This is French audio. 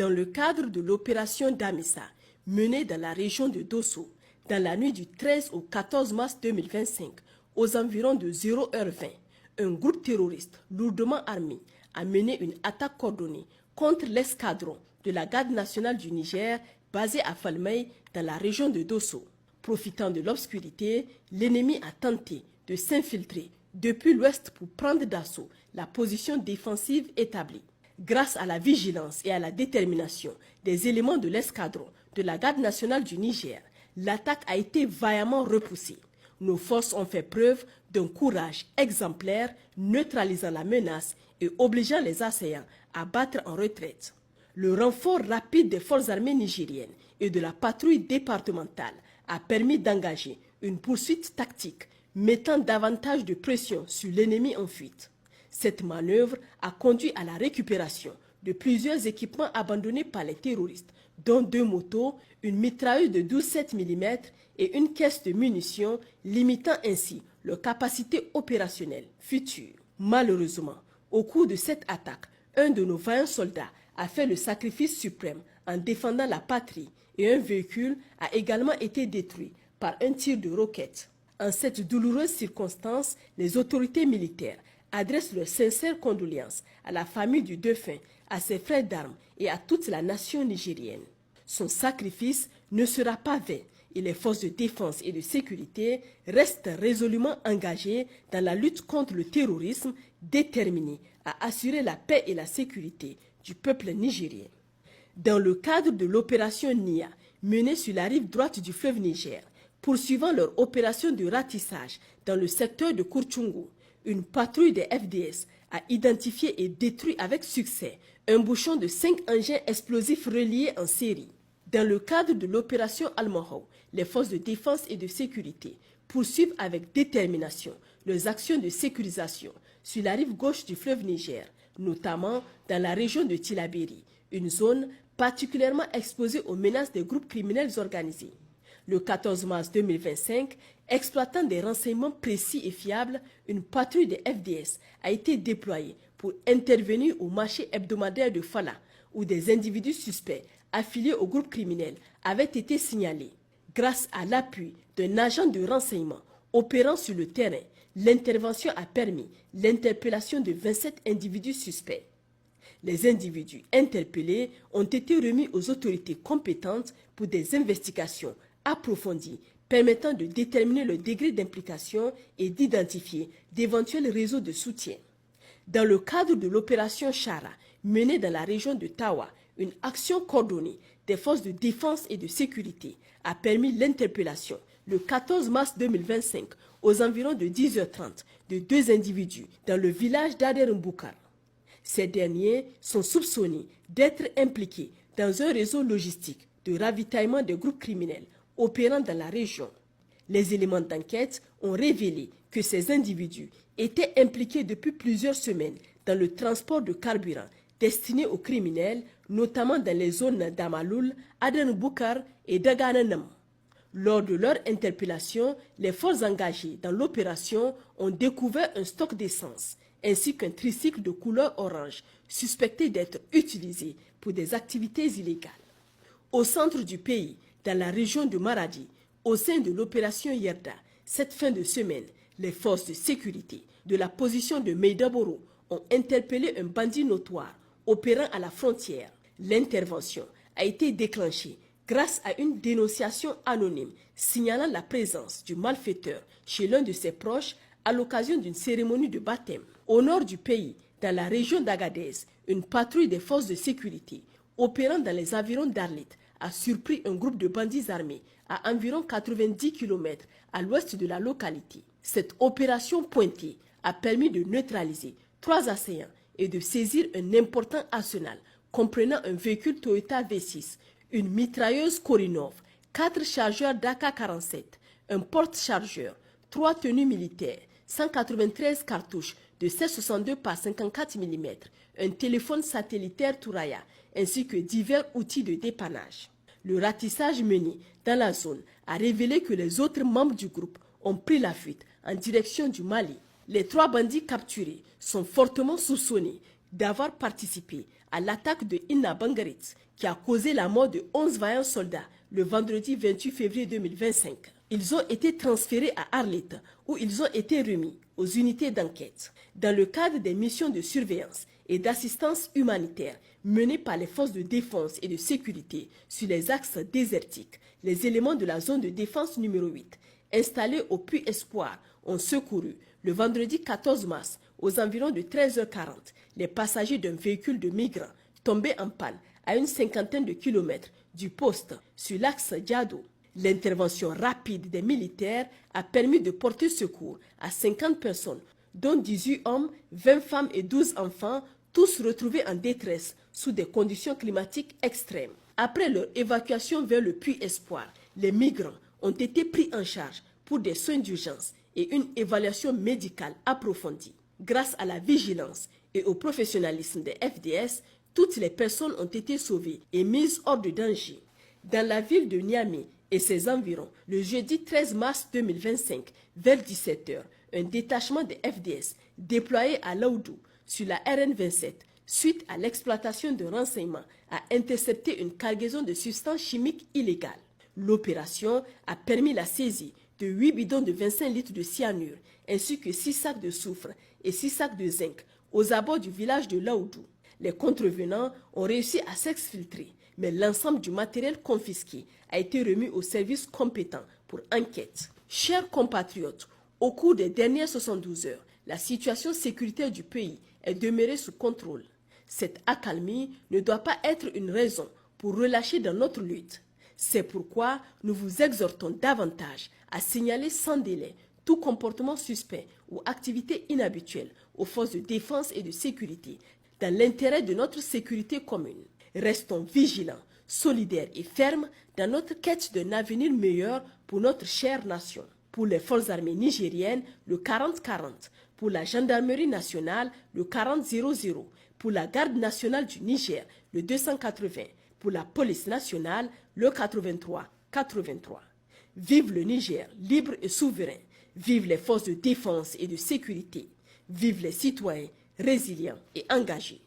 Dans le cadre de l'opération Damissa, menée dans la région de Dosso, dans la nuit du 13 au 14 mars 2025, aux environs de 0h20, un groupe terroriste lourdement armé a mené une attaque coordonnée contre l'escadron de la Garde nationale du Niger basé à Falmey dans la région de Dosso. Profitant de l'obscurité, l'ennemi a tenté de s'infiltrer depuis l'ouest pour prendre d'assaut la position défensive établie. Grâce à la vigilance et à la détermination des éléments de l'escadron de la Garde nationale du Niger, l'attaque a été vaillamment repoussée. Nos forces ont fait preuve d'un courage exemplaire, neutralisant la menace et obligeant les assaillants à battre en retraite. Le renfort rapide des forces armées nigériennes et de la patrouille départementale a permis d'engager une poursuite tactique mettant davantage de pression sur l'ennemi en fuite. Cette manœuvre a conduit à la récupération de plusieurs équipements abandonnés par les terroristes, dont 2 motos, une mitrailleuse de 12,7 mm et une caisse de munitions, limitant ainsi leur capacité opérationnelle future. Malheureusement, au cours de cette attaque, un de nos vaillants soldats a fait le sacrifice suprême en défendant la patrie et un véhicule a également été détruit par un tir de roquette. En cette douloureuse circonstance, les autorités militaires adressent leurs sincères condoléances à la famille du défunt, à ses frères d'armes et à toute la nation nigérienne. Son sacrifice ne sera pas vain et les forces de défense et de sécurité restent résolument engagées dans la lutte contre le terrorisme, déterminées à assurer la paix et la sécurité du peuple nigérien. Dans le cadre de l'opération NIA, menée sur la rive droite du fleuve Niger, poursuivant leur opération de ratissage dans le secteur de Kourtchoungou, une patrouille des FDS a identifié et détruit avec succès un bouchon de 5 engins explosifs reliés en série. Dans le cadre de l'opération Al-Mahou, les forces de défense et de sécurité poursuivent avec détermination leurs actions de sécurisation sur la rive gauche du fleuve Niger, notamment dans la région de Tillabéri, une zone particulièrement exposée aux menaces des groupes criminels organisés. Le 14 mars 2025, exploitant des renseignements précis et fiables, une patrouille des FDS a été déployée pour intervenir au marché hebdomadaire de Fala, où des individus suspects affiliés au groupe criminel avaient été signalés. Grâce à l'appui d'un agent de renseignement opérant sur le terrain, l'intervention a permis l'interpellation de 27 individus suspects. Les individus interpellés ont été remis aux autorités compétentes pour des investigations approfondies permettant de déterminer le degré d'implication et d'identifier d'éventuels réseaux de soutien. Dans le cadre de l'opération Chara, menée dans la région de Tawa, une action coordonnée des forces de défense et de sécurité a permis l'interpellation le 14 mars 2025 aux environs de 10h30 de 2 individus dans le village d'Adermboukar. Ces derniers sont soupçonnés d'être impliqués dans un réseau logistique de ravitaillement des groupes criminels opérant dans la région. Les éléments d'enquête ont révélé que ces individus étaient impliqués depuis plusieurs semaines dans le transport de carburant destiné aux criminels, notamment dans les zones d'Amaloul, Adenboukar et d'Agananam. Lors de leur interpellation, les forces engagées dans l'opération ont découvert un stock d'essence ainsi qu'un tricycle de couleur orange suspecté d'être utilisé pour des activités illégales. Au centre du pays, dans la région de Maradi, au sein de l'opération Yerda, cette fin de semaine, les forces de sécurité de la position de Meidaboro ont interpellé un bandit notoire opérant à la frontière. L'intervention a été déclenchée grâce à une dénonciation anonyme signalant la présence du malfaiteur chez l'un de ses proches à l'occasion d'une cérémonie de baptême. Au nord du pays, dans la région d'Agadez, une patrouille des forces de sécurité opérant dans les environs d'Arlit a surpris un groupe de bandits armés à environ 90 km à l'ouest de la localité. Cette opération pointée a permis de neutraliser 3 assaillants et de saisir un important arsenal comprenant un véhicule Toyota V6, une mitrailleuse Korinov, 4 chargeurs d'AK-47, un porte-chargeur, 3 tenues militaires, 193 cartouches de 7,62 par 54 mm, un téléphone satellitaire Touraya, ainsi que divers outils de dépannage. Le ratissage mené dans la zone a révélé que les autres membres du groupe ont pris la fuite en direction du Mali. Les 3 bandits capturés sont fortement soupçonnés d'avoir participé à l'attaque de Inna Bangarit, qui a causé la mort de 11 vaillants soldats le vendredi 28 février 2025. Ils ont été transférés à Arlit, où ils ont été remis aux unités d'enquête. Dans le cadre des missions de surveillance et d'assistance humanitaire menées par les forces de défense et de sécurité sur les axes désertiques, les éléments de la zone de défense numéro 8, installés au Puy Espoir, ont secouru le vendredi 14 mars aux environs de 13h40 les passagers d'un véhicule de migrants tombé en panne à une cinquantaine de kilomètres du poste sur l'axe Diado. L'intervention rapide des militaires a permis de porter secours à 50 personnes, dont 18 hommes, 20 femmes et 12 enfants, tous retrouvés en détresse sous des conditions climatiques extrêmes. Après leur évacuation vers le Puy Espoir, les migrants ont été pris en charge pour des soins d'urgence et une évaluation médicale approfondie. Grâce à la vigilance et au professionnalisme des FDS, toutes les personnes ont été sauvées et mises hors de danger. Dans la ville de Niamey et ses environs, le jeudi 13 mars 2025, vers 17h, un détachement des FDS déployé à Laoudou sur la RN27, suite à l'exploitation de renseignements, a intercepté une cargaison de substances chimiques illégales. L'opération a permis la saisie de 8 bidons de 25 litres de cyanure, ainsi que 6 sacs de soufre et 6 sacs de zinc aux abords du village de Laoudou. Les contrevenants ont réussi à s'exfiltrer, mais l'ensemble du matériel confisqué a été remis aux services compétents pour enquête. Chers compatriotes, au cours des dernières 72 heures, la situation sécuritaire du pays est demeurée sous contrôle. Cette accalmie ne doit pas être une raison pour relâcher dans notre lutte. C'est pourquoi nous vous exhortons davantage à signaler sans délai tout comportement suspect ou activité inhabituelle aux forces de défense et de sécurité dans l'intérêt de notre sécurité commune. Restons vigilants, solidaires et fermes dans notre quête d'un avenir meilleur pour notre chère nation. Pour les forces armées nigériennes, le 40-40. Pour la gendarmerie nationale, le 40-00. Pour la garde nationale du Niger, le 280. Pour la police nationale, le 83-83. Vive le Niger, libre et souverain. Vive les forces de défense et de sécurité. Vive les citoyens résilients et engagés.